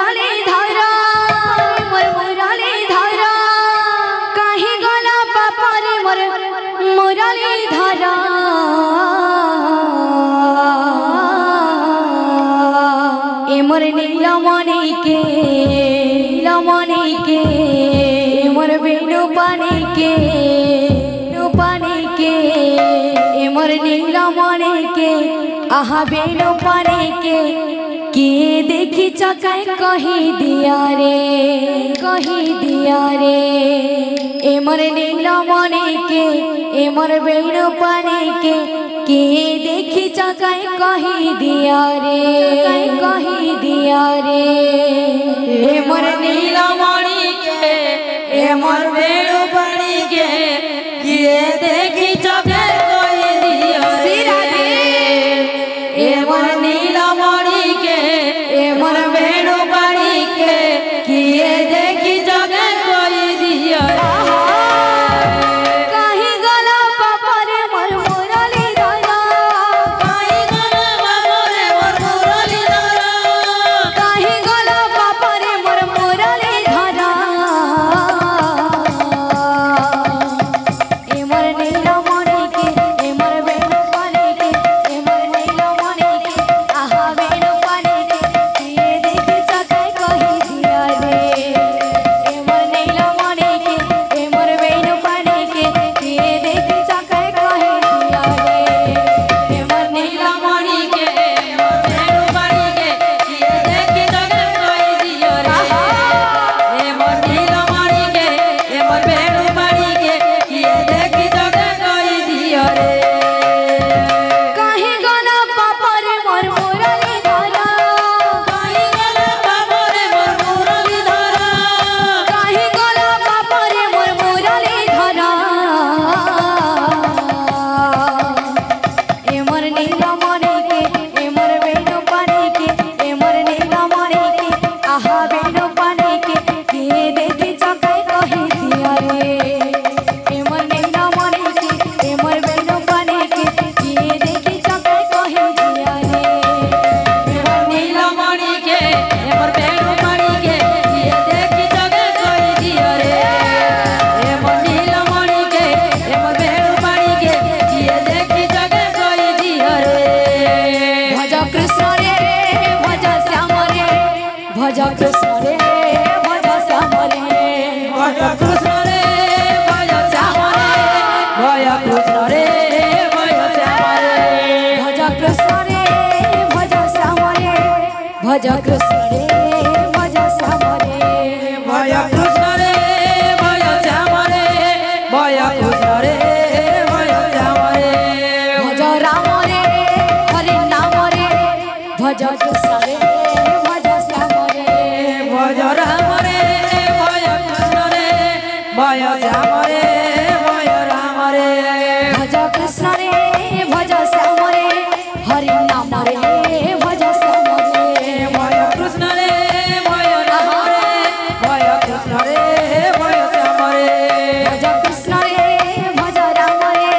मुराली धारा मोर मुराली धारा काहे गला पापा रे मोर मुराली धारा ए मोर नीलमणि के मोर बेनु पानी के ए मोर नीलमणि के आहा बेनु पानी के किए देखी चकाई कही दिया रे ए मोर नीलमणि के ए मोर बेनु पानी के किए देखी चकाई कही दिया रे ए मोर नीलमणि के ए मोर बेनु पानी के किए देखी चकाई कही दिया रे ए मोर नीलमणि के ए मोर बेनु पानी के किए देखी चकाई कही दिया काहे गला पापा रे मोर मुराली धारा काहे गला पापा रे मोर मुराली धारा काहे गला पापा रे मोर मुराली धारा ए मोर नीलमणि के ए मोर बेनु पानी के ए मोर नीलमणि के आहा बेनु पानी के किए देखी चकाई कही दिया रे ए मोर नीलमणि के ए मोर बेनु पानी के किए देखी चकाई कही दिया रे ए मोर नीलमणि के ए मोर बेनु पानी के किए देखी चकाई कही दिया रे ए मोर नीलमणि के ए मोर बेनु पानी के किए देखी चकाई कही दिया रे काहे गला पापा रे मोर मुराली धारा काहे गला पापा रे मोर मुराली धारा काहे गला पापा रे मोर मुराली धारा ए मोर नीलमणि के ए मोर बेनु पानी के ए मोर नीलमणि के आहा बेनु पानी के किए देखी चकाई कही दिया रे ए मोर नीलमणि के ए मोर बेनु पानी के किए देखी चकाई कही दिया रे ए मोर नीलमणि के ए मोर बेनु पानी के किए देखी चकाई कही दिया रे ए मोर नीलमणि के ए मोर बेनु पानी के किए देखी चकाई कही दिया रे भज कृष्ण रे भज श्याम रे भज कृष्ण रे भज श्याम रे भय कृष्ण रे भय श्याम रे भय कृष्ण रे भय श्याम रे भज कृष्ण रे भज श्याम रे भज कृष्ण रे भज श्याम रे भज श्याम रे भय कृष्ण रे भय श्याम रे भज राम रे हरि नाम रे भज कृष्ण रे भज श्याम रे भज राम रे भय कृष्ण रे भय श्याम रे भय राम रे भज कृष्ण रे भज श्याम रे हरि नाम रे भज श्याम रे भय कृष्ण रे भय राम रे भय कृष्ण रे भय श्याम रे भज कृष्ण रे भज राम रे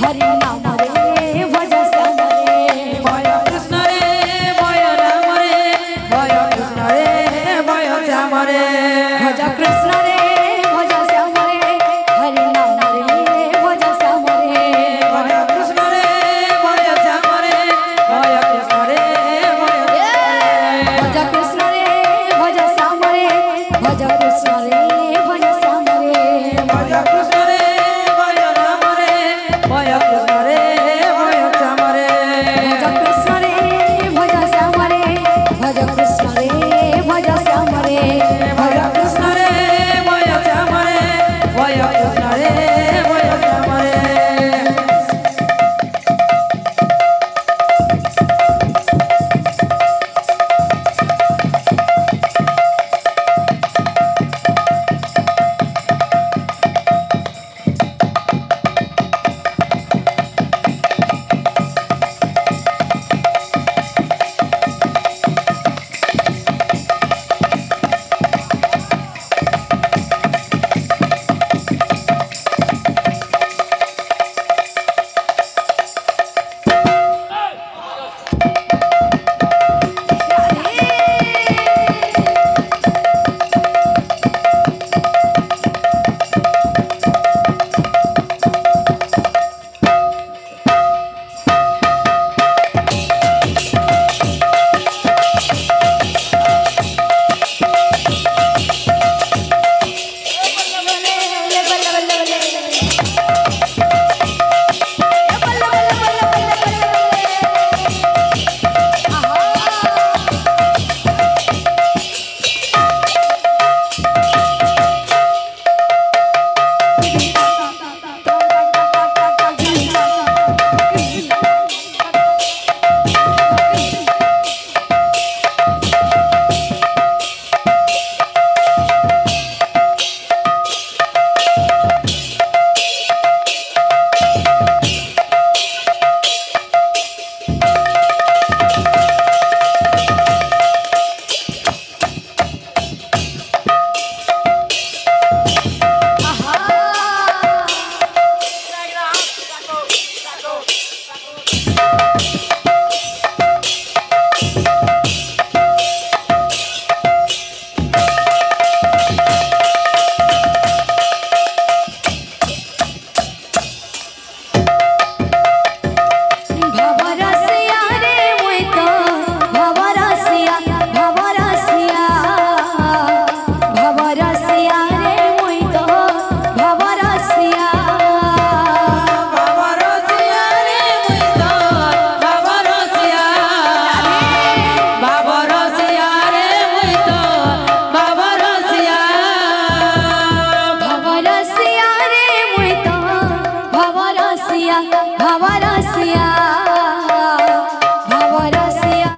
हरि नाम रे भज श्याम रे भय कृष्ण रे भय राम रे भय कृष्ण रे भय श्याम रे भज कृष्ण रे भज श्याम रे हरि नाम रे भज श्याम रे भय कृष्ण रे भय श्याम रे भय कृष्ण रे भज कृष्ण रे भज श्याम रे भज कृष्ण रे भज श्याम रे भय कृष्ण रे भय राम रे भय कृष्ण रे भय श्याम रे भज कृष्ण रे भज श्याम रे भज कृष्ण रे भज श्याम रे भय कृष्ण रे भय श्याम रे भय कृष्ण रे भय श्याम रे